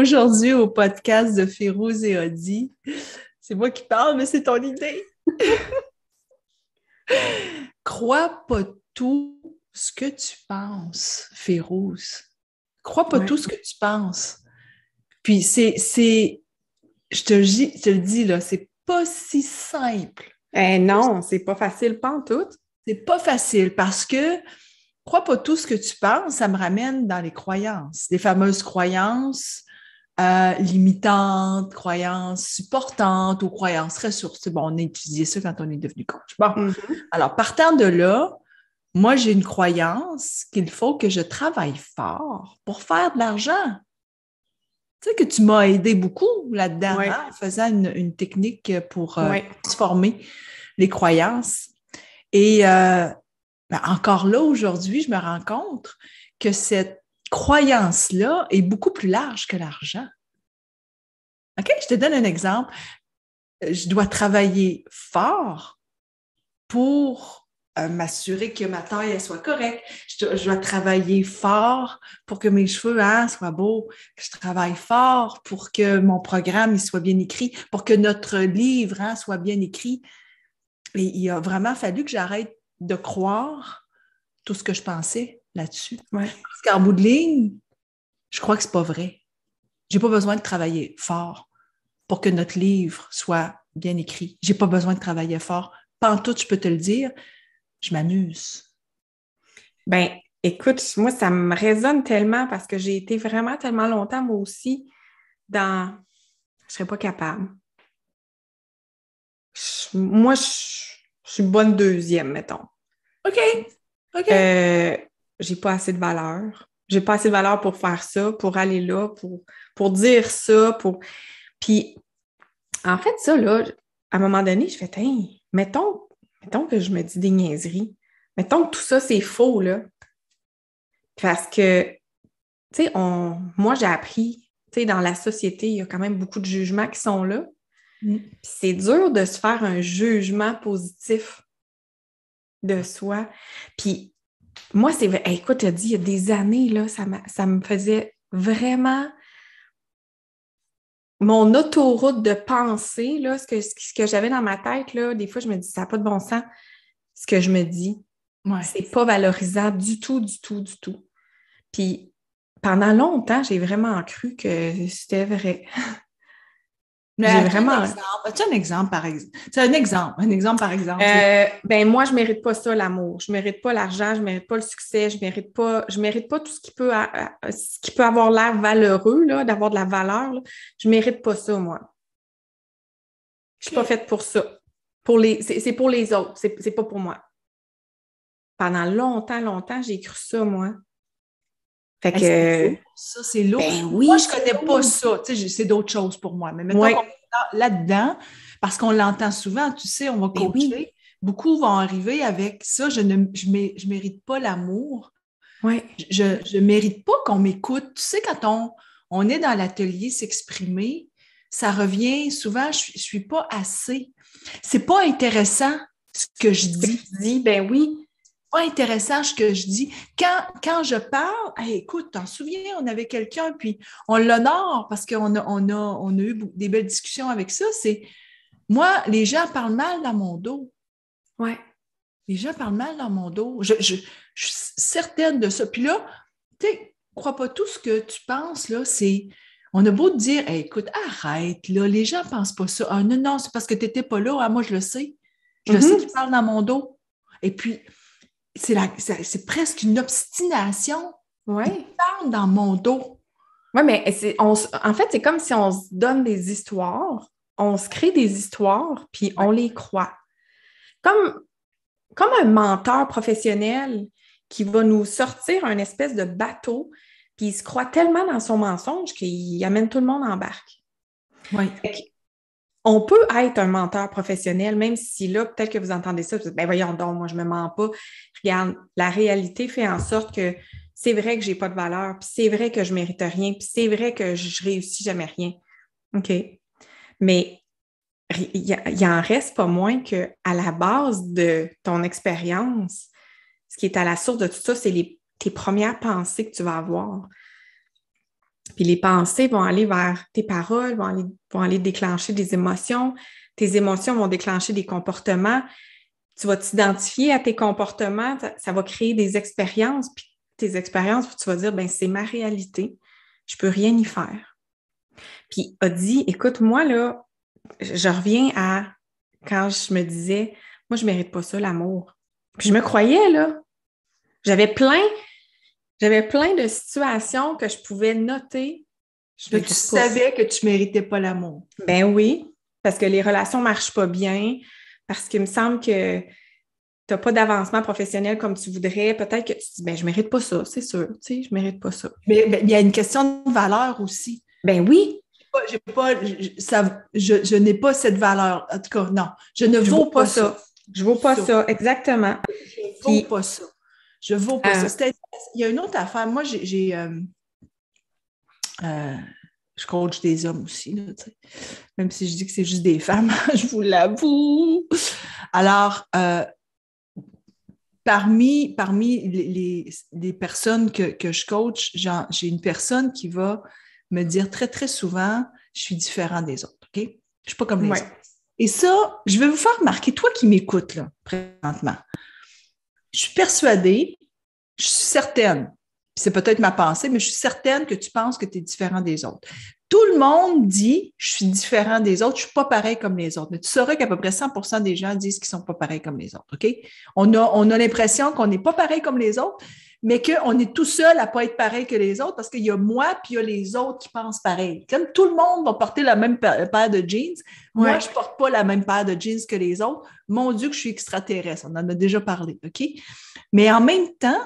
Aujourd'hui, au podcast de Férouz et Audi, c'est moi qui parle, mais c'est ton idée. Crois pas tout ce que tu penses, Férouz. Crois pas tout ce que tu penses. Puis je te le dis, là, c'est pas si simple. Non, c'est pas facile, pantoute. C'est pas facile parce que crois pas tout ce que tu penses, ça me ramène dans les croyances, les fameuses croyances limitantes, croyances supportantes ou croyances ressources. Bon, on a étudié ça quand on est devenu coach. Bon, alors partant de là, moi, j'ai une croyance qu'il faut que je travaille fort pour faire de l'argent. Tu sais que tu m'as aidé beaucoup là-dedans, en faisant une technique pour transformer les croyances. Et encore là, aujourd'hui, je me rends compte que cette croyance-là est beaucoup plus large que l'argent. OK? Je te donne un exemple. Je dois travailler fort pour m'assurer que ma taille elle soit correcte. Je dois travailler fort pour que mes cheveux soient beaux. Que je travaille fort pour que mon programme il soit bien écrit, pour que notre livre soit bien écrit. Et il a vraiment fallu que j'arrête de croire tout ce que je pensais là-dessus. Parce qu'en bout de ligne, je crois que c'est pas vrai. J'ai pas besoin de travailler fort pour que notre livre soit bien écrit. J'ai pas besoin de travailler fort. Pantoute, je peux te le dire, je m'amuse. Ben, écoute, moi, ça me résonne tellement parce que j'ai été vraiment tellement longtemps, moi aussi, dans « je serais pas capable ». Moi, je suis bonne deuxième, mettons. OK. J'ai pas assez de valeur. J'ai pas assez de valeur pour faire ça, pour aller là, pour dire ça, Puis, en fait, ça, là, à un moment donné, je fais, mettons que je me dis des niaiseries. Mettons que tout ça, c'est faux, là. Parce que, tu sais, moi, j'ai appris, tu sais, dans la société, il y a quand même beaucoup de jugements qui sont là. Puis c'est dur de se faire un jugement positif de soi. Puis, moi, c'est vrai. Écoute, tu as dit, il y a des années, là, ça me faisait vraiment mon autoroute de pensée, là, ce que j'avais dans ma tête, là, des fois, je me dis, ça n'a pas de bon sens. Ce que je me dis, c'est pas valorisant du tout, du tout, du tout. Puis, pendant longtemps, j'ai vraiment cru que c'était vrai. As-tu un exemple, par exemple? C'est un exemple, par exemple. Ben moi, je mérite pas ça, l'amour. Je mérite pas l'argent, je mérite pas le succès, je mérite pas tout ce qui peut avoir l'air valeureux, là, d'avoir de la valeur. Là. Je mérite pas ça, moi. Je suis pas faite pour ça. C'est pour les autres, c'est pas pour moi. Pendant longtemps, j'ai cru ça, moi. Fait que... Ça, c'est lourd. Ben oui, moi, je connais pas ça. Tu sais, c'est d'autres choses pour moi. Mais mettons qu'on est là-dedans, parce qu'on l'entend souvent, tu sais, on va coacher. Oui. Beaucoup vont arriver avec ça. Je mérite pas l'amour. Je mérite pas qu'on m'écoute. Tu sais, quand on est dans l'atelier s'exprimer, ça revient souvent, je suis pas assez. C'est pas intéressant ce que je dis. Ben oui. Pas intéressant ce que je dis. Quand je parle, écoute, t'en souviens, on avait quelqu'un, puis on l'honore parce qu'on a eu des belles discussions avec ça. C'est moi, les gens parlent mal dans mon dos. Ouais. Les gens parlent mal dans mon dos. Je suis certaine de ça. Puis là, tu sais, crois pas tout ce que tu penses, là, c'est. On a beau te dire, écoute, arrête, là, les gens pensent pas ça. Ah non, c'est parce que tu n'étais pas là. Moi, je le sais. Je le sais qu'ils parlent dans mon dos. Et puis, c'est presque une obstination. Ils parlent dans mon dos. Oui, mais en fait, c'est comme si on se donne des histoires, on se crée des histoires, puis on les croit. Comme un menteur professionnel qui va nous sortir un espèce de bateau, puis il se croit tellement dans son mensonge qu'il amène tout le monde en barque. Oui. On peut être un menteur professionnel, même si là, peut-être que vous entendez ça, vous dites, ben voyons donc, moi, je ne me mens pas. Regarde, la réalité fait en sorte que c'est vrai que je n'ai pas de valeur, puis c'est vrai que je ne mérite rien, puis c'est vrai que je réussis jamais rien. OK. Mais il en reste pas moins qu'à la base de ton expérience, ce qui est à la source de tout ça, c'est tes premières pensées que tu vas avoir. Puis les pensées vont aller vers tes paroles, vont aller déclencher des émotions. Tes émotions vont déclencher des comportements. Tu vas t'identifier à tes comportements. Ça va créer des expériences. Puis tes expériences, tu vas dire, ben c'est ma réalité. Je peux rien y faire. Puis a dit, écoute, moi, là, je reviens à quand je me disais, moi, je mérite pas ça, l'amour. Puis je me croyais, là. J'avais plein de situations que je pouvais noter. Tu savais que tu méritais pas l'amour. Ben oui, parce que les relations ne marchent pas bien, parce qu'il me semble que tu n'as pas d'avancement professionnel comme tu voudrais. Peut-être que tu te dis, ben je mérite pas ça, c'est sûr, tu sais, je mérite pas ça. Mais il y a une question de valeur aussi. Ben oui. Je n'ai pas cette valeur. En tout cas, non, je ne vaux pas ça. Je vaux pas ça, exactement. Je vaux pas ça. Je vaux pas ça. Il y a une autre affaire. Moi, je coach des hommes aussi, là, même si je dis que c'est juste des femmes, je vous l'avoue. Alors, parmi les personnes que je coach, j'ai une personne qui va me dire très, très souvent, je suis différent des autres, OK? Je ne suis pas comme les autres. Et ça, je vais vous faire remarquer, toi qui m'écoutes là, présentement, je suis persuadée, je suis certaine, c'est peut-être ma pensée, mais je suis certaine que tu penses que tu es différent des autres. Tout le monde dit « je suis différent des autres, je ne suis pas pareil comme les autres ». Mais tu sauras qu'à peu près 100% des gens disent qu'ils ne sont pas pareils comme les autres, OK? On a l'impression qu'on n'est pas pareil comme les autres, mais qu'on est tout seul à ne pas être pareil que les autres parce qu'il y a moi puis il y a les autres qui pensent pareil. Comme tout le monde va porter la même paire de jeans, moi, je ne porte pas la même paire de jeans que les autres. Mon Dieu, que je suis extraterrestre. On en a déjà parlé, OK? Mais en même temps,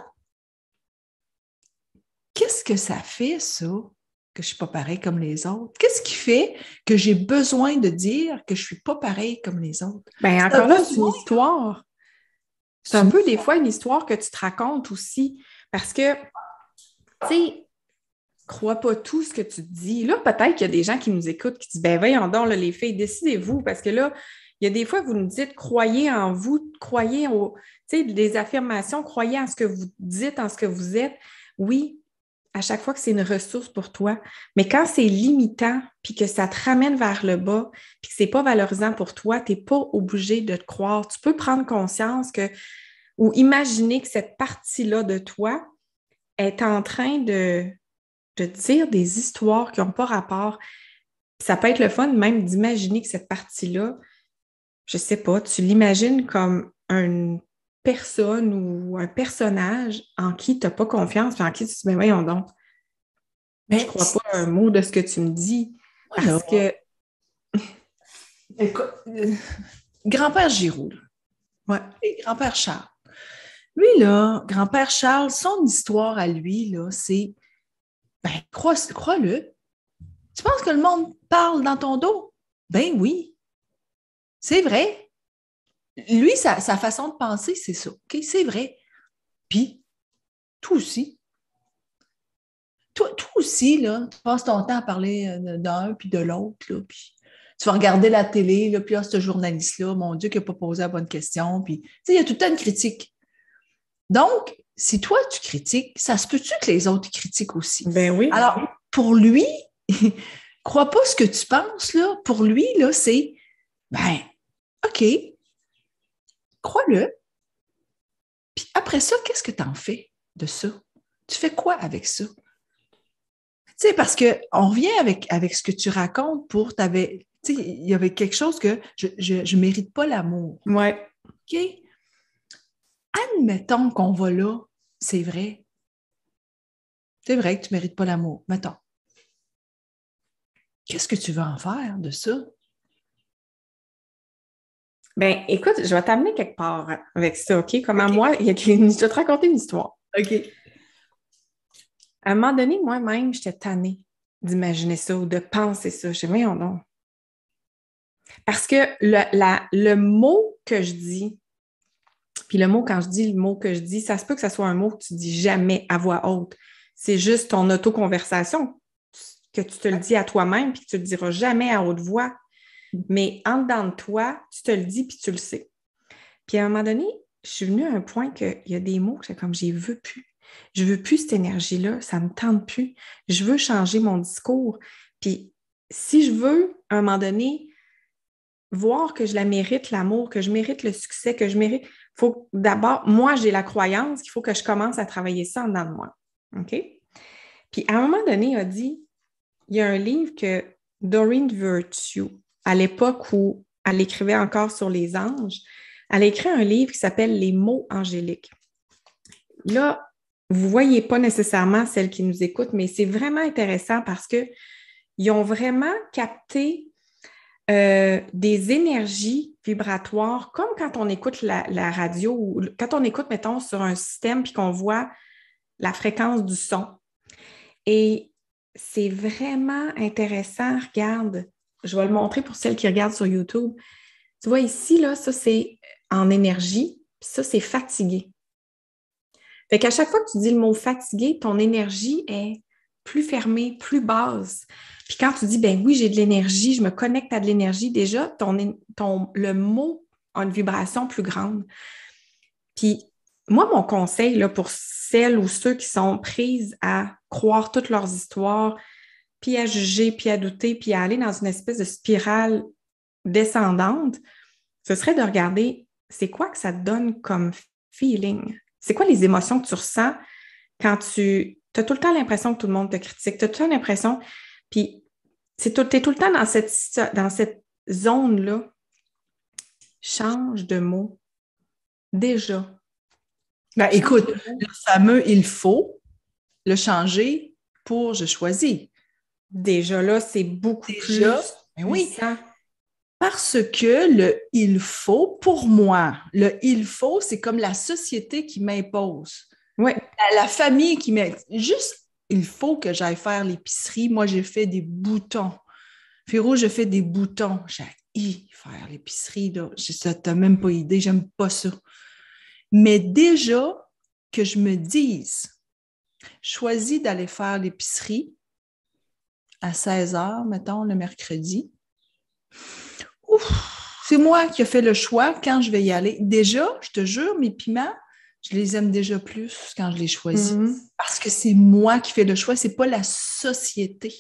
qu'est-ce que ça fait, ça, que je ne suis pas pareil comme les autres? Qu'est-ce qui fait que j'ai besoin de dire que je ne suis pas pareil comme les autres? Bien, encore là, c'est une histoire. C'est un peu des fois une histoire que tu te racontes aussi. Parce que, tu sais, crois pas tout ce que tu te dis. Là, peut-être qu'il y a des gens qui nous écoutent qui disent, ben voyons donc, là, les filles, décidez-vous. Parce que là, il y a des fois, vous nous dites, croyez en vous, croyez tu sais, des affirmations, croyez en ce que vous dites, en ce que vous êtes. Oui, à chaque fois que c'est une ressource pour toi. Mais quand c'est limitant, puis que ça te ramène vers le bas, puis que c'est pas valorisant pour toi, tu n'es pas obligé de te croire. Tu peux prendre conscience que, ou imaginer que cette partie-là de toi est en train de dire des histoires qui n'ont pas rapport. Ça peut être le fun même d'imaginer que cette partie-là, je sais pas, tu l'imagines comme une personne ou un personnage en qui tu n'as pas confiance, puis en qui tu te dis, mais voyons donc, je ne crois pas un mot de ce que tu me dis. Parce que. Écoute, grand-père Giroux, et grand-père Charles. Lui, là, grand-père Charles, son histoire à lui, là, c'est, ben, crois-le. Tu penses que le monde parle dans ton dos? Ben oui, c'est vrai. Lui, sa façon de penser, c'est ça. OK, c'est vrai. Puis, toi aussi. Toi aussi, là, tu passes ton temps à parler d'un puis de l'autre, là, puis tu vas regarder la télé, là, puis ce journaliste-là, mon Dieu, qui n'a pas posé la bonne question, puis, tu sais, il y a tout le temps une critique. Donc, si toi, tu critiques, ça se peut-tu que les autres critiquent aussi? Ben oui. Alors, pour lui, crois pas ce que tu penses, là. Pour lui, là, c'est, ben, OK, crois-le. Puis après ça, qu'est-ce que tu en fais de ça? Tu fais quoi avec ça? Tu sais, parce qu'on revient avec ce que tu racontes tu sais, il y avait quelque chose que je mérite pas l'amour. Ouais. OK? Admettons qu'on va là, c'est vrai. C'est vrai que tu mérites pas l'amour. Mettons. Qu'est-ce que tu veux en faire de ça? Ben, écoute, je vais t'amener quelque part avec ça, OK? Comment moi, je vais te raconter une histoire. OK. À un moment donné, moi-même, j'étais tannée d'imaginer ça ou de penser ça. Je dis, voyons donc. Parce que le mot que je dis, puis le mot, quand je dis le mot que je dis, ça se peut que ce soit un mot que tu dis jamais à voix haute. C'est juste ton autoconversation, que tu te le dis à toi-même, puis que tu ne le diras jamais à haute voix. Mais en dedans de toi, tu te le dis, puis tu le sais. Puis à un moment donné, je suis venue à un point qu'il y a des mots que j'y veux plus. Je veux plus cette énergie-là, ça me tente plus. Je veux changer mon discours. Puis si je veux, à un moment donné, voir que je la mérite, l'amour, que je mérite le succès, que je mérite, il faut d'abord, moi, j'ai la croyance qu'il faut que je commence à travailler ça en dedans de moi. OK? Puis à un moment donné, il a dit, il y a un livre que Doreen Virtue, à l'époque où elle écrivait encore sur les anges, elle a écrit un livre qui s'appelle Les mots angéliques. Là, vous ne voyez pas nécessairement celles qui nous écoutent, mais c'est vraiment intéressant parce qu'ils ont vraiment capté des énergies vibratoires, comme quand on écoute la radio ou quand on écoute, mettons, sur un système puis qu'on voit la fréquence du son. Et c'est vraiment intéressant. Regarde, je vais le montrer pour celles qui regardent sur YouTube. Tu vois ici, là, ça, c'est en énergie, puis ça, c'est fatigué. Fait qu'à chaque fois que tu dis le mot fatigué, ton énergie est plus fermée, plus basse. Puis quand tu dis, ben oui, j'ai de l'énergie, je me connecte à de l'énergie, déjà, le mot a une vibration plus grande. Puis moi, mon conseil là, pour celles ou ceux qui sont prises à croire toutes leurs histoires, puis à juger, puis à douter, puis à aller dans une espèce de spirale descendante, ce serait de regarder c'est quoi que ça te donne comme feeling. C'est quoi les émotions que tu ressens quand tu as tout le temps l'impression que tout le monde te critique, tu as tout le temps l'impression, puis tu es tout le temps dans cette zone-là. Change de mot. Déjà. Ben, écoute, le fameux « il faut », le changer pour « je choisis ». Déjà là, c'est beaucoup plus ben oui, puissant. Parce que le « il faut », pour moi, le « il faut », c'est comme la société qui m'impose. Oui. La famille qui m'impose. Juste, il faut que j'aille faire l'épicerie. Moi, j'ai fait des boutons. Féro, je fais des boutons. J'ai faire l'épicerie, là. Ça, t'as même pas idée, j'aime pas ça. Mais déjà, que je me dise, choisis d'aller faire l'épicerie à 16h, mettons, le mercredi. Ouf, c'est moi qui ai fait le choix quand je vais y aller. Déjà, je te jure, mes piments, je les aime déjà plus quand je les choisis. Mm-hmm. Parce que c'est moi qui fais le choix, c'est pas la société.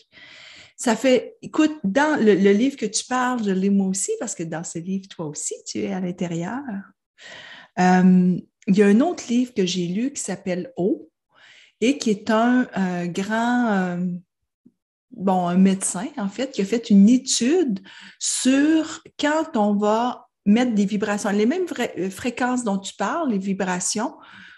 Ça fait, écoute, dans le livre que tu parles, je l'ai moi aussi, parce que dans ce livre, toi aussi, tu es à l'intérieur. Il y a un autre livre que j'ai lu qui s'appelle « O » et qui est un grand... un médecin, en fait, qui a fait une étude sur quand on va mettre des vibrations, les mêmes fréquences dont tu parles, les vibrations,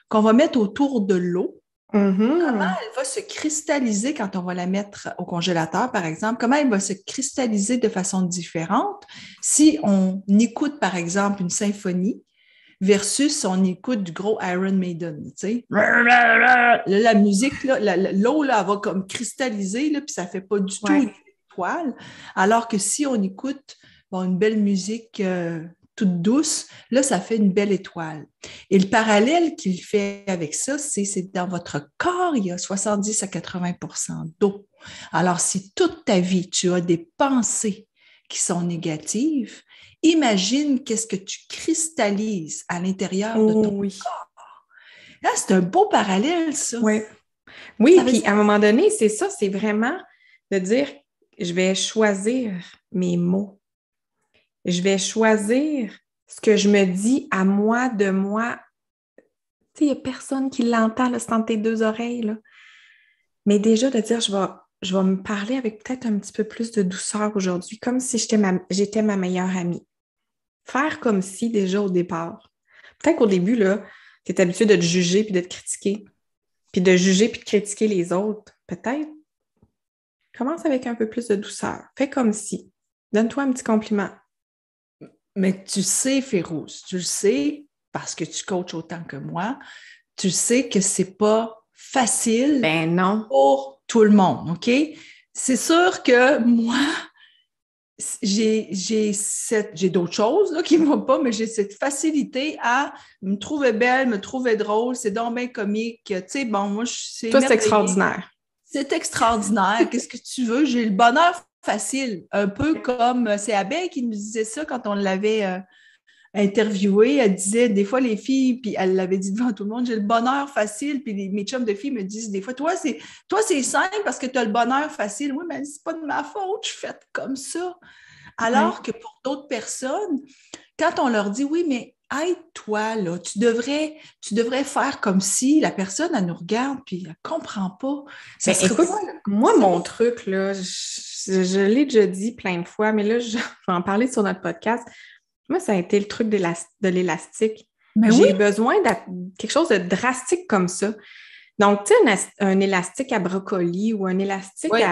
qu'on va mettre autour de l'eau. Mm-hmm. Comment elle va se cristalliser quand on va la mettre au congélateur, par exemple? Comment elle va se cristalliser de façon différente si on écoute, par exemple, une symphonie versus on écoute du gros Iron Maiden, tu sais. La musique, là, l'eau, là, elle va comme cristalliser, là, puis ça fait pas du tout une étoile. Alors que si on écoute une belle musique toute douce, là, ça fait une belle étoile. Et le parallèle qu'il fait avec ça, c'est dans votre corps, il y a 70 à 80% d'eau. Alors, si toute ta vie, tu as des pensées qui sont négatives, imagine qu'est-ce que tu cristallises à l'intérieur de ton corps. Là, c'est un beau parallèle, ça. Oui, puis à un moment donné, c'est ça, c'est vraiment de dire, je vais choisir mes mots. Je vais choisir ce que je me dis à moi, de moi. Tu sais, il n'y a personne qui l'entend, là, c'est entre tes deux oreilles, là. Mais déjà, de dire, je vais me parler avec peut-être un petit peu plus de douceur aujourd'hui, comme si j'étais ma meilleure amie. Faire comme si, déjà, au départ. Peut-être qu'au début, là, tu es habitué de te juger puis de te critiquer. Puis de juger puis de critiquer les autres. Peut-être. Commence avec un peu plus de douceur. Fais comme si. Donne-toi un petit compliment. Mais tu sais, Férouz, tu le sais, parce que tu coaches autant que moi, tu sais que c'est pas facile pour tout le monde, OK? C'est sûr que moi, j'ai d'autres choses là, qui ne vont pas, mais j'ai cette facilité à me trouver belle, me trouver drôle, c'est donc bien comique. Tu sais, moi, c'est extraordinaire. C'est extraordinaire. Qu'est-ce que tu veux? J'ai le bonheur facile. Un peu comme, c'est Abeille qui nous disait ça quand on l'avait interviewée, elle disait, des fois, les filles, puis elle l'avait dit devant tout le monde, j'ai le bonheur facile, puis mes chums de filles me disent des fois, toi, c'est simple parce que tu as le bonheur facile. Oui, mais c'est pas de ma faute, je suis faite comme ça. Alors que pour d'autres personnes, quand on leur dit, oui, mais aide-toi, là, tu devrais faire comme si la personne, elle nous regarde, puis elle ne comprend pas. Ça Ben, écoute, moi, mon truc, là, je l'ai déjà dit plein de fois, mais là, je vais en parler sur notre podcast. Moi, ça a été le truc de l'élastique. Mais J'ai oui, besoin de quelque chose de drastique comme ça. Donc, tu sais, un élastique à brocoli ou un élastique oui.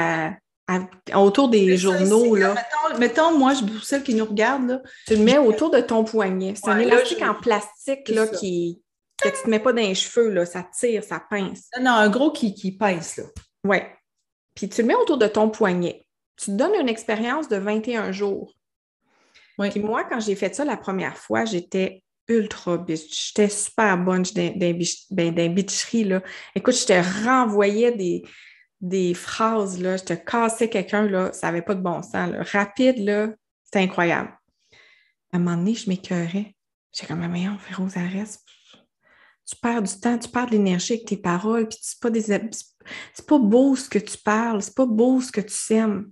autour des C'est ça journaux, ici, là. Mettons, moi, pour celles qui nous regardent, là, Tu le mets autour de ton poignet. C'est un ouais, là, élastique en plastique, là, ça. que tu ne te mets pas dans les cheveux, là. Ça tire, ça pince. Non, un gros qui pince, là. Oui. Puis tu le mets autour de ton poignet. Tu te donnes une expérience de 21 jours. Oui. Puis moi, quand j'ai fait ça la première fois, j'étais ultra bitch. J'étais super bonne dans bitcherie, là. Écoute, je te renvoyais des phrases, là. Je te cassais quelqu'un, là. Ça n'avait pas de bon sens, là. Rapide, là. C'était incroyable. À un moment donné, je m'écœurais. J'étais comme, mais non, Féroz, arrête. Tu perds du temps, tu perds de l'énergie avec tes paroles, puis c'est pas beau ce que tu parles, c'est pas beau ce que tu sèmes.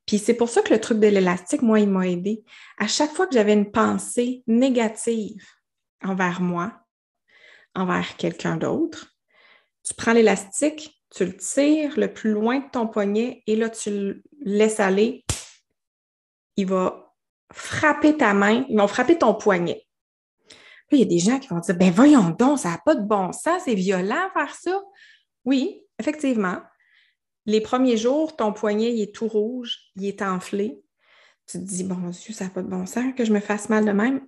Puis c'est pour ça que le truc de l'élastique, moi, il m'a aidé. À chaque fois que j'avais une pensée négative envers moi, envers quelqu'un d'autre, tu prends l'élastique, tu le tires le plus loin de ton poignet et là, tu le laisses aller. Il va frapper ta main, ils vont frapper ton poignet. Puis il y a des gens qui vont dire, ben voyons donc, ça n'a pas de bon sens, c'est violent faire ça. Oui, effectivement. Les premiers jours, ton poignet, il est tout rouge, il est enflé. Tu te dis, bon Dieu, ça n'a pas de bon sens que je me fasse mal de même.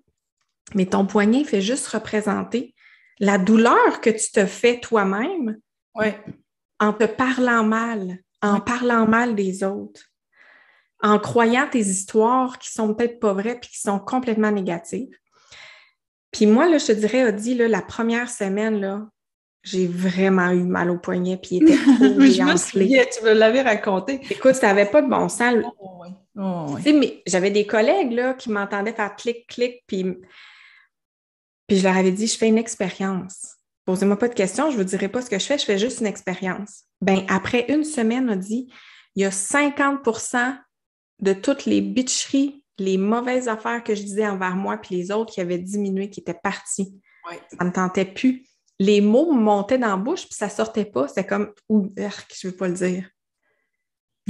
Mais ton poignet fait juste représenter la douleur que tu te fais toi-même en te parlant mal, en parlant mal des autres, en croyant tes histoires qui sont peut-être pas vraies puis qui sont complètement négatives. Puis moi, là, je te dirais, Odi, là, la première semaine, là, j'ai vraiment eu mal au poignet, puis il était rouge et enflé. Tu me l'avais raconté. Écoute, ça n'avait pas de bon sens. Oh, tu sais, mais j'avais des collègues là, qui m'entendaient faire clic, clic, puis je leur avais dit, je fais une expérience. Posez-moi pas de questions, je ne vous dirai pas ce que je fais juste une expérience. Ben après une semaine, on a dit, il y a 50% de toutes les bitcheries, les mauvaises affaires que je disais envers moi puis les autres qui avaient diminué, qui étaient partis. Ouais. Ça ne me tentait plus. Les mots me montaient dans la bouche puis ça ne sortait pas. C'était comme, ouh, je ne veux pas le dire.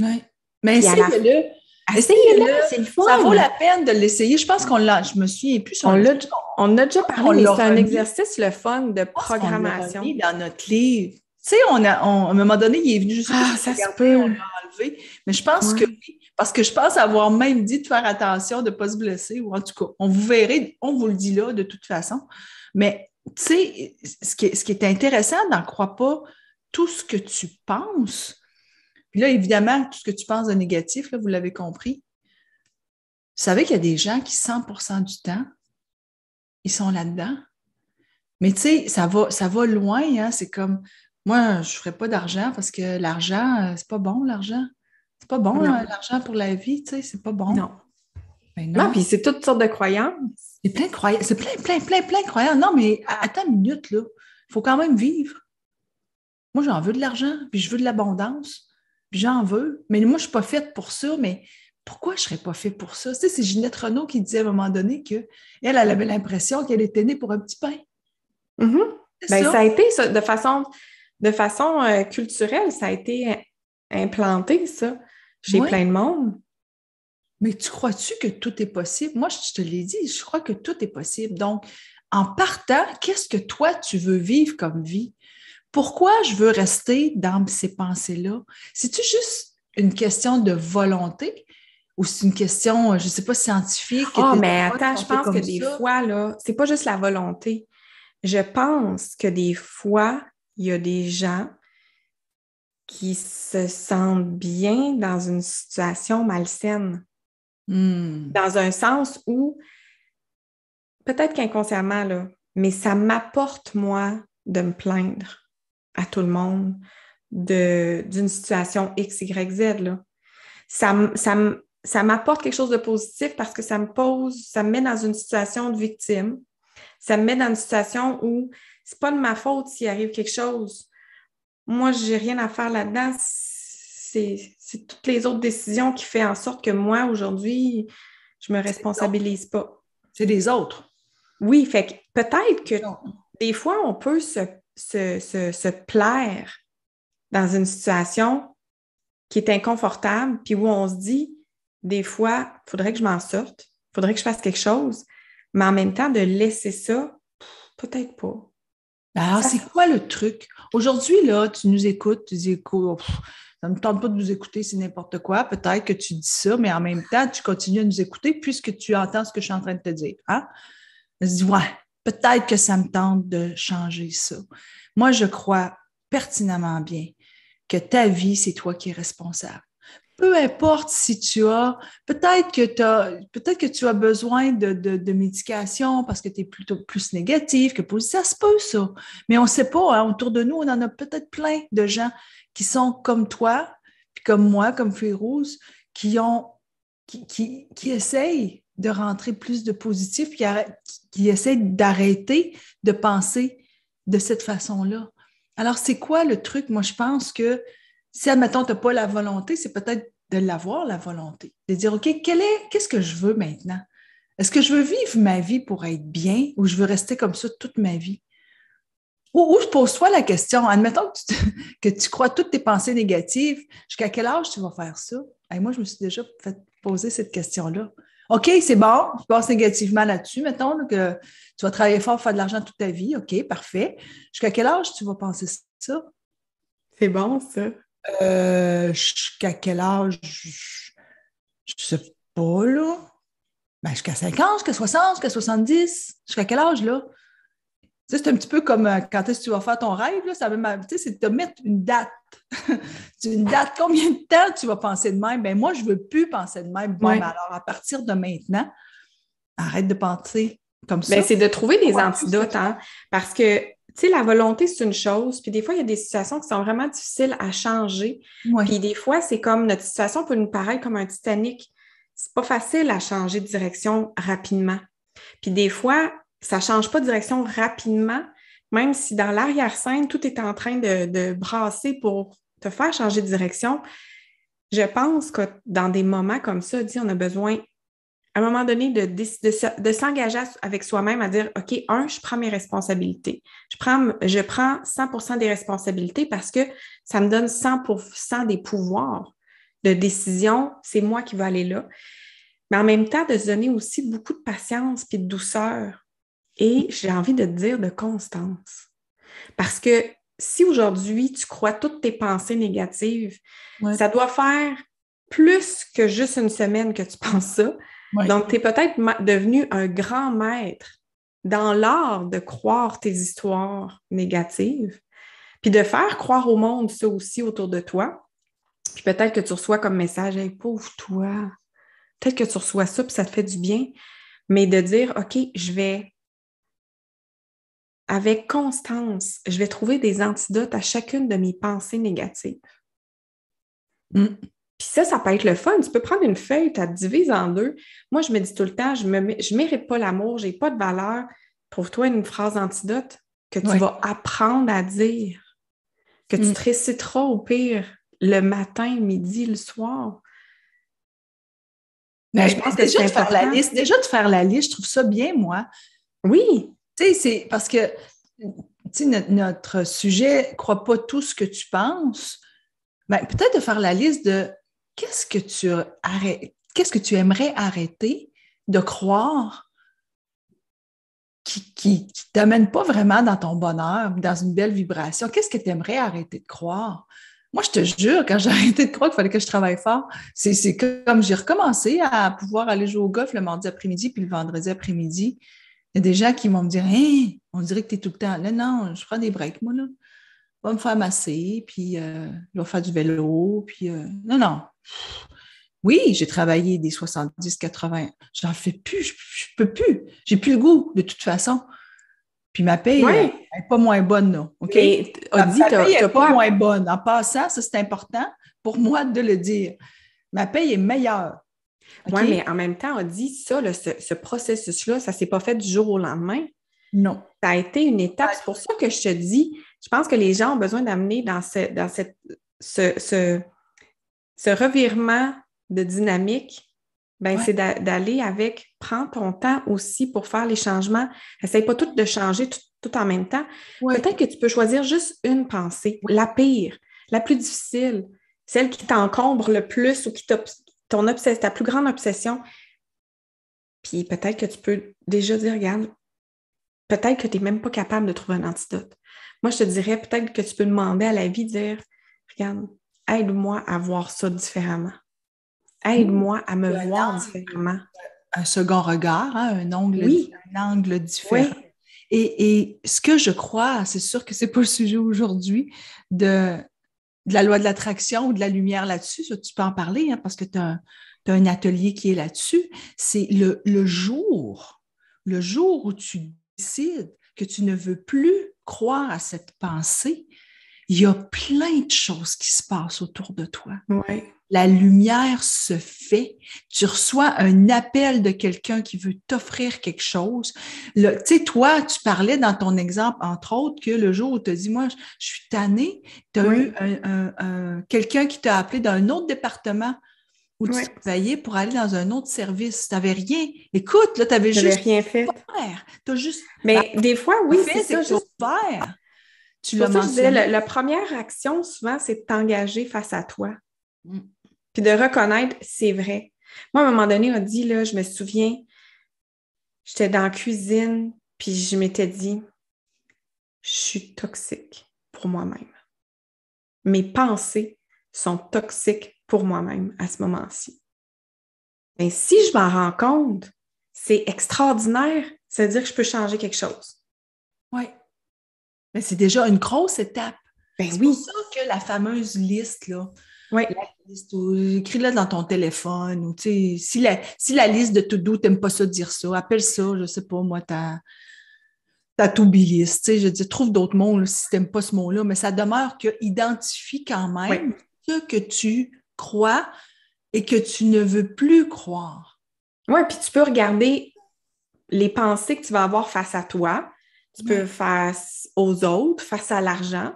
Oui. Mais essayez-le. Essayez-le, c'est le fun. Ça vaut la peine de l'essayer. Je pense je me souviens plus. On a déjà parlé, mais c'est un exercice, le fun de programmation. On l'a remis dans notre livre. Tu sais, à un moment donné, il est venu juste ça se peut. On l'a enlevé. Mais je pense que oui, parce que je pense avoir même dit de faire attention, de ne pas se blesser, ou en tout cas, on vous verrez, on vous le dit là de toute façon. Mais tu sais, ce qui est intéressant, n'en crois pas tout ce que tu penses. Puis là, évidemment, tout ce que tu penses de négatif, là, vous l'avez compris. Vous savez qu'il y a des gens qui, 100% du temps, ils sont là-dedans. Mais tu sais, ça va loin, hein? C'est comme, moi, je ne ferais pas d'argent parce que l'argent, c'est pas bon, l'argent. C'est pas bon, l'argent pour la vie, tu sais, c'est pas bon. Non. Ben non. Non, puis c'est toutes sortes de croyances. C'est plein de croyances. C'est plein de croyances. Non, mais attends une minute, là. Il faut quand même vivre. Moi, j'en veux de l'argent, puis je veux de l'abondance, puis j'en veux. Mais moi, je ne suis pas faite pour ça, mais pourquoi je ne serais pas faite pour ça? Tu sais, c'est Ginette Renault qui disait à un moment donné qu'elle avait l'impression qu'elle était née pour un petit pain. Mm-hmm. Ben, ça a été ça, de façon culturelle, ça a été implanté, ça, chez plein de monde. Mais tu crois-tu que tout est possible? Moi, je te l'ai dit, je crois que tout est possible. Donc, en partant, qu'est-ce que toi, tu veux vivre comme vie? Pourquoi je veux rester dans ces pensées-là? C'est-tu juste une question de volonté ou c'est une question, je ne sais pas, scientifique? Mais attends, je pense que des fois, là, c'est pas juste la volonté. Je pense que des fois, il y a des gens qui se sentent bien dans une situation malsaine. Dans un sens où, peut-être qu'inconsciemment, là, mais ça m'apporte, moi, de me plaindre à tout le monde d'une situation X, Y, Z. Là. Ça ça m'apporte quelque chose de positif parce que ça me met dans une situation de victime. Ça me met dans une situation où c'est pas de ma faute s'il arrive quelque chose. Moi, j'ai rien à faire là-dedans. C'est toutes les autres décisions qui font en sorte que moi, aujourd'hui, je me responsabilise pas. C'est des autres. Oui, fait que peut-être que des fois, on peut se plaire dans une situation qui est inconfortable, puis où on se dit, des fois, il faudrait que je m'en sorte, il faudrait que je fasse quelque chose, mais en même temps, de laisser ça, peut-être pas. Alors, c'est quoi le truc? Aujourd'hui, là, tu nous écoutes, tu dis, écoute, ça ne me tente pas de nous écouter, c'est n'importe quoi. Peut-être que tu dis ça, mais en même temps, tu continues à nous écouter puisque tu entends ce que je suis en train de te dire. Hein? Je dis, ouais, peut-être que ça me tente de changer ça. Moi, je crois pertinemment bien que ta vie, c'est toi qui es responsable. Peu importe si tu as, peut-être que tu as besoin de médication parce que tu es plutôt plus négatif que positif. Ça se peut, ça. Mais on ne sait pas, hein, autour de nous, on en a peut-être plein de gens qui sont comme toi, puis comme moi, comme Férouz, qui essayent de rentrer plus de positif, qui essayent d'arrêter de penser de cette façon-là. Alors, c'est quoi le truc? Moi, je pense que si, admettons, tu n'as pas la volonté, c'est peut-être de l'avoir, la volonté. De dire, OK, qu'est-ce que je veux maintenant? Est-ce que je veux vivre ma vie pour être bien ou je veux rester comme ça toute ma vie? Ou pose-toi la question, admettons que tu crois toutes tes pensées négatives, jusqu'à quel âge tu vas faire ça? Et moi, je me suis déjà fait poser cette question-là. OK, c'est bon, tu penses négativement là-dessus, mettons que tu vas travailler fort pour faire de l'argent toute ta vie. OK, parfait. Jusqu'à quel âge tu vas penser ça? C'est bon, ça. Jusqu'à quel âge? Je sais pas, là. Ben, jusqu'à 50, jusqu'à 60, jusqu'à 70. Jusqu'à quel âge, là? Tu sais, c'est un petit peu comme quand est-ce que tu vas faire ton rêve, là. Ça veut tu sais, c'est de te mettre une date. Une date, combien de temps tu vas penser de même? Ben, moi, je ne veux plus penser de même. Bon, ben, alors, à partir de maintenant, arrête de penser comme ça. Ben, c'est de trouver des antidotes, hein? Parce que tu sais, la volonté, c'est une chose. Puis des fois, il y a des situations qui sont vraiment difficiles à changer. Ouais. Puis des fois, c'est comme notre situation peut nous paraître comme un Titanic. C'est pas facile à changer de direction rapidement. Puis des fois, ça change pas de direction rapidement, même si dans l'arrière-scène, tout est en train de brasser pour te faire changer de direction. Je pense que dans des moments comme ça, on a besoin à un moment donné, de s'engager avec soi-même à dire, OK, je prends mes responsabilités. Je prends 100% des responsabilités parce que ça me donne 100% des pouvoirs de décision. C'est moi qui vais aller là. Mais en même temps, de se donner aussi beaucoup de patience et de douceur. Et j'ai envie de te dire de constance. Parce que si aujourd'hui, tu crois toutes tes pensées négatives, ça doit faire plus que juste une semaine que tu penses ça. Ouais. Donc, tu es peut-être devenu un grand maître dans l'art de croire tes histoires négatives, puis de faire croire au monde ça aussi autour de toi. Puis peut-être que tu reçois comme message, hey, pauvre toi. Peut-être que tu reçois ça, puis ça te fait du bien. Mais de dire, OK, avec constance, je vais trouver des antidotes à chacune de mes pensées négatives. Puis ça peut être le fun. Tu peux prendre une feuille, tu la divises en deux. Moi, je me dis tout le temps, je ne mérite pas l'amour, je n'ai pas de valeur. Trouve-toi une phrase antidote que tu vas apprendre à dire, que tu te réciteras au pire le matin, midi, le soir. Mais je pense que déjà de faire la liste, je trouve ça bien, moi. Oui. Tu sais, c'est parce que notre sujet ne croit pas tout ce que tu penses. Ben, peut-être de faire la liste de qu'est-ce que tu aimerais arrêter de croire qui ne t'amène pas vraiment dans ton bonheur, dans une belle vibration. Qu'est-ce que tu aimerais arrêter de croire? Moi, je te jure, quand j'ai arrêté de croire qu'il fallait que je travaille fort, c'est comme j'ai recommencé à pouvoir aller jouer au golf le mardi après-midi puis le vendredi après-midi. Il y a des gens qui vont me dire « Hey, on dirait que tu es tout le temps... » Non, je prends des breaks, moi, là. Je vais me faire masser, puis je vais faire du vélo, puis... Non. Oui, j'ai travaillé des 70, 80. J'en fais plus, je peux plus. J'ai plus le goût, de toute façon. Puis ma paye, elle n'est pas moins bonne, là. OK? Mais, ma paye n'est pas moins bonne. En passant, ça, c'est important pour moi de le dire. Ma paye est meilleure. OK? Oui, mais en même temps, on dit ça, là, ce processus-là, ça ne s'est pas fait du jour au lendemain. Non. Ça a été une étape. C'est pour ça que je te dis, je pense que les gens ont besoin d'amener dans ce revirement de dynamique, ben, c'est d'aller avec, prends ton temps aussi pour faire les changements. Essaye pas tout de changer tout en même temps. Ouais. Peut-être que tu peux choisir juste une pensée, la pire, la plus difficile, celle qui t'encombre le plus ou qui ta plus grande obsession. Puis peut-être que tu peux déjà dire, regarde, peut-être que tu n'es même pas capable de trouver un antidote. Moi, je te dirais peut-être que tu peux demander à la vie, dire, regarde, aide-moi à voir ça différemment. Aide-moi à me voir différemment. Un second regard, hein, un angle différent. Oui. Et ce que je crois, c'est sûr que c'est pas le sujet aujourd'hui de la loi de l'attraction ou de la lumière là-dessus, ça, tu peux en parler, hein, parce que tu as un atelier qui est là-dessus. C'est le jour où tu décides que tu ne veux plus croire à cette pensée, il y a plein de choses qui se passent autour de toi. Oui. La lumière se fait. Tu reçois un appel de quelqu'un qui veut t'offrir quelque chose. Tu sais, toi, tu parlais dans ton exemple, entre autres, que le jour où tu as dit, moi, je suis tannée, tu as eu quelqu'un qui t'a appelé d'un autre département où tu travaillais pour aller dans un autre service. Tu n'avais rien. Écoute, là, tu avais juste rien fait. Tu as juste... Mais des fois, oui, c'est ça. C'est faire. Tu l'as mentionné. Je disais, la première action, souvent, c'est de t'engager face à toi. Puis de reconnaître, c'est vrai. Moi, à un moment donné, on dit, là, je me souviens, j'étais dans la cuisine, puis je m'étais dit, je suis toxique pour moi-même. Mes pensées sont toxiques pour moi-même à ce moment-ci. Mais si je m'en rends compte, c'est extraordinaire. Ça veut dire que je peux changer quelque chose. Oui. Mais c'est déjà une grosse étape. Ben c'est oui. pour ça que la fameuse liste, là, oui. Écris-la dans ton téléphone. Ou, si la liste de to-do, tu n'aimes pas ça dire ça, appelle ça, je ne sais pas, moi, ta to-be list. Je veux dire, trouve d'autres mots là, si tu n'aimes pas ce mot-là, mais ça demeure que identifie quand même ce que tu crois et que tu ne veux plus croire. Oui, puis tu peux regarder les pensées que tu vas avoir face à toi. Tu peux face aux autres, face à l'argent,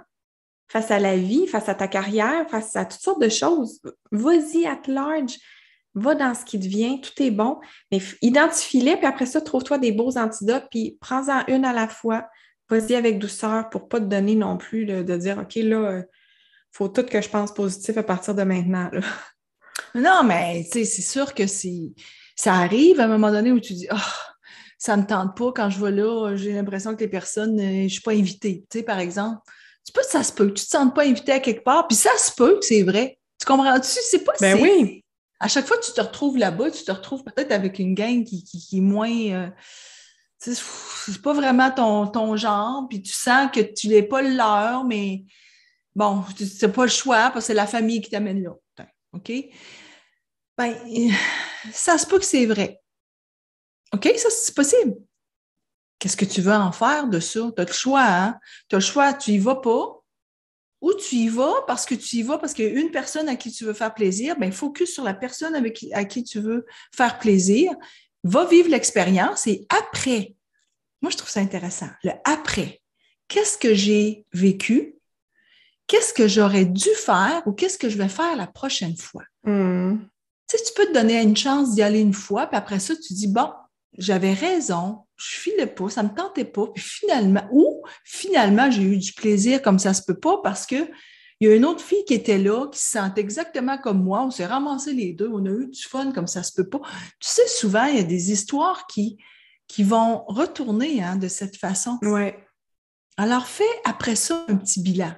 face à la vie, face à ta carrière, face à toutes sortes de choses. Vas-y at large, va dans ce qui te vient, tout est bon, mais identifie-les, puis après ça, trouve-toi des beaux antidotes, puis prends-en une à la fois. Vas-y avec douceur pour ne pas te donner non plus de dire, OK, là, il faut tout que je pense positif à partir de maintenant. Là. Non, mais c'est sûr que ça arrive à un moment donné où tu dis, oh, ça ne me tente pas quand je vais là, j'ai l'impression que les personnes, je ne suis pas invitée. Tu sais, par exemple, ça se peut que tu ne te sentes pas invité à quelque part, puis ça se peut que c'est vrai. Tu comprends-tu? C'est pas Ben oui. À chaque fois que tu te retrouves là-bas, tu te retrouves peut-être avec une gang qui est moins... c'est pas vraiment ton genre, puis tu sens que tu n'es pas le leur, mais bon, c'est pas le choix parce que c'est la famille qui t'amène là. OK? Ben, ça se peut que c'est vrai. OK? Ça, c'est possible. Qu'est-ce que tu veux en faire de ça? Tu as le choix, hein? Tu as le choix, tu y vas pas, ou tu y vas parce que tu y vas parce qu'il y a une personne à qui tu veux faire plaisir, bien, focus sur la personne à qui tu veux faire plaisir. Va vivre l'expérience et après, moi, je trouve ça intéressant. Le après, qu'est-ce que j'ai vécu? Qu'est-ce que j'aurais dû faire ou qu'est-ce que je vais faire la prochaine fois? Tu sais, tu peux te donner une chance d'y aller une fois, puis après ça, tu dis, bon, j'avais raison, je filais pas, ça me tentait pas, puis finalement, j'ai eu du plaisir comme ça se peut pas parce que il y a une autre fille qui était là, qui se sentait exactement comme moi, on s'est ramassés les deux, on a eu du fun comme ça se peut pas. Tu sais, souvent, il y a des histoires qui vont retourner de cette façon. Ouais. Alors, fais après ça un petit bilan.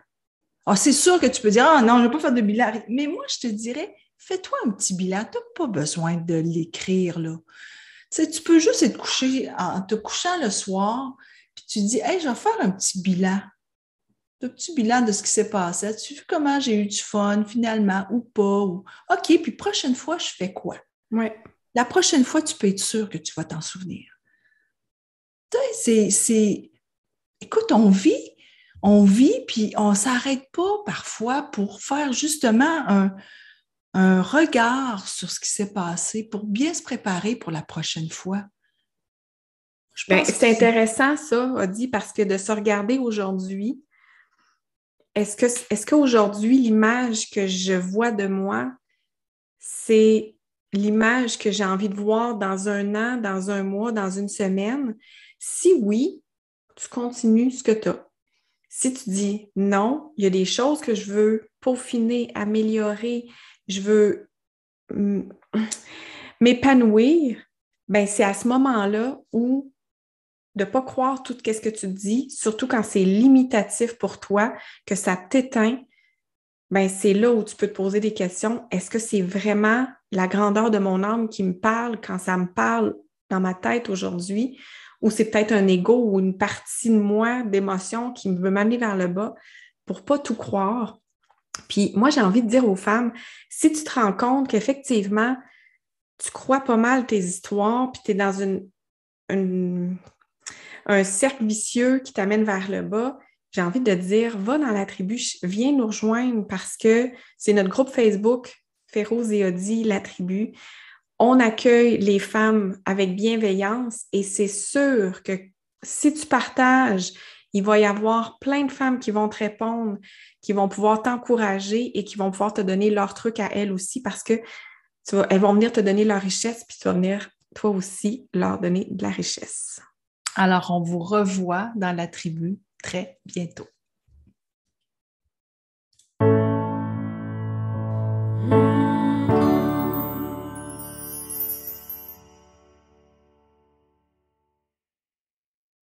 Alors, c'est sûr que tu peux dire, ah non, je ne vais pas faire de bilan, mais moi, je te dirais, fais-toi un petit bilan, tu n'as pas besoin de l'écrire, là. Tu sais, tu peux juste être couché, en te couchant le soir, puis tu dis, hey, je vais faire un petit bilan de ce qui s'est passé. As-tu vu comment j'ai eu du fun finalement ou pas? OK, puis prochaine fois, je fais quoi? Ouais. La prochaine fois, tu peux être sûr que tu vas t'en souvenir. Tu sais, écoute, on vit, puis on ne s'arrête pas parfois pour faire justement un regard sur ce qui s'est passé pour bien se préparer pour la prochaine fois. C'est intéressant, ça, Audie, parce que de se regarder aujourd'hui, est-ce qu'aujourd'hui, l'image que je vois de moi, c'est l'image que j'ai envie de voir dans un an, dans un mois, dans une semaine? Si oui, tu continues ce que tu as. Si tu dis non, il y a des choses que je veux peaufiner, améliorer, je veux m'épanouir, ben c'est à ce moment-là où de ne pas croire tout ce que tu dis, surtout quand c'est limitatif pour toi, que ça t'éteint, ben c'est là où tu peux te poser des questions. Est-ce que c'est vraiment la grandeur de mon âme qui me parle quand ça me parle dans ma tête aujourd'hui? Ou c'est peut-être un ego ou une partie de moi, d'émotion qui veut m'amener vers le bas pour ne pas tout croire? Puis moi, j'ai envie de dire aux femmes, si tu te rends compte qu'effectivement, tu crois pas mal tes histoires, puis tu es dans un cercle vicieux qui t'amène vers le bas, j'ai envie de te dire, va dans la tribu, viens nous rejoindre parce que c'est notre groupe Facebook, Féroce et Audie, la tribu. On accueille les femmes avec bienveillance et c'est sûr que si tu partages, il va y avoir plein de femmes qui vont te répondre, qui vont pouvoir t'encourager et qui vont pouvoir te donner leur truc à elles aussi parce que elles vont venir te donner leur richesse puis tu vas venir toi aussi leur donner de la richesse. Alors, on vous revoit dans la tribu très bientôt.